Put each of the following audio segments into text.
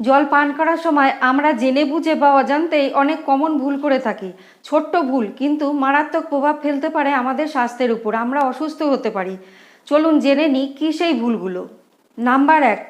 জল পান করার সময় আমরা জেনে বুঝে বা অজান্তেই অনেক কমন ভুল করে থাকি। ছোট্ট ভুল কিন্তু মারাত্মক প্রভাব ফেলতে পারে আমাদের স্বাস্থ্যের উপর, আমরা অসুস্থ হতে পারি। চলুন জেনে নিই কী সেই ভুলগুলো। নাম্বার 1,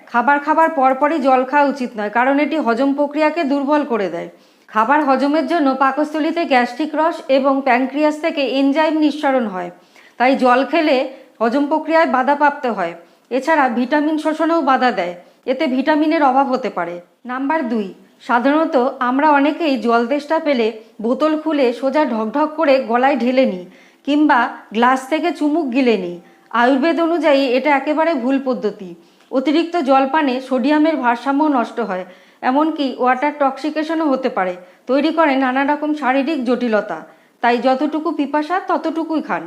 খাবার পরপরই জল খাওয়া উচিত নয়, কারণ এটি হজম প্রক্রিয়াকে দুর্বল করে দেয়। খাবার হজমের জন্য পাকস্থলীতে গ্যাস্ট্রিক রস এবং প্যানক্রিয়াস থেকে এনজাইম নিঃসরণ হয়, তাই জল খেলে হজম প্রক্রিয়ায় বাধাপ্রাপ্ত হয়। এছাড়া ভিটামিন শোষণেও বাধা দেয়, এতে ভিটামিনের অভাব হতে পারে। নাম্বার 2, সাধারণত আমরা অনেকেই জল তেষ্টা পেলে বোতল খুলে সোজা ঢকঢক করে গলায় ঢেলে নিই কিংবা গ্লাস থেকে চুমুক গিলে নিই। আয়ুর্বেদ অনুযায়ী এটা একেবারে ভুল পদ্ধতি। অতিরিক্ত জল পানে সোডিয়ামের ভারসাম্য নষ্ট হয়, এমনকি ওয়াটার টক্সিকেশনও হতে পারে, তৈরি করে নানা রকম শারীরিক জটিলতা। তাই যতটুকু পিপাসা ততটুকুই খান।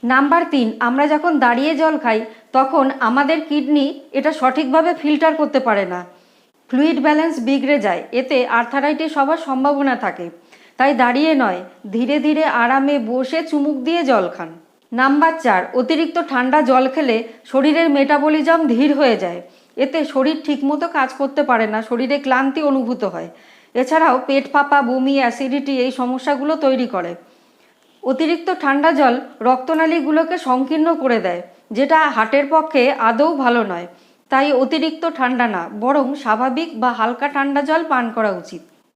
নাম্বার 3, আমরা যখন দাঁড়িয়ে জল খাই তখন আমাদের কিডনি এটা সঠিকভাবে ফিল্টার করতে পারে না। ফ্লুইড ব্যালেন্স বিগড়ে যায়, এতে আর্থারাইটিস হওয়ার সম্ভাবনা থাকে। তাই দাঁড়িয়ে নয়, ধীরে ধীরে আরামে বসে চুমুক দিয়ে জল খান। নাম্বার 4, অতিরিক্ত ঠান্ডা জল খেলে শরীরের মেটাবলিজম ধীর হয়ে যায়। এতে শরীর ঠিকমতো কাজ করতে পারে না, শরীরে ক্লান্তি অনুভূত হয়। এছাড়াও পেট ফাঁপা, বমি, অ্যাসিডিটি এই সমস্যাগুলো তৈরি করে। অতিরিক্ত ঠান্ডা জল রক্তনালীগুলোকে সংকীর্ণ করে দেয়, যেটা হার্টের পক্ষে আদৌ ভালো নয়। তাই অতিরিক্ত ঠান্ডা না, বরং স্বাভাবিক বা হালকা ঠান্ডা জল পান করা উচিত।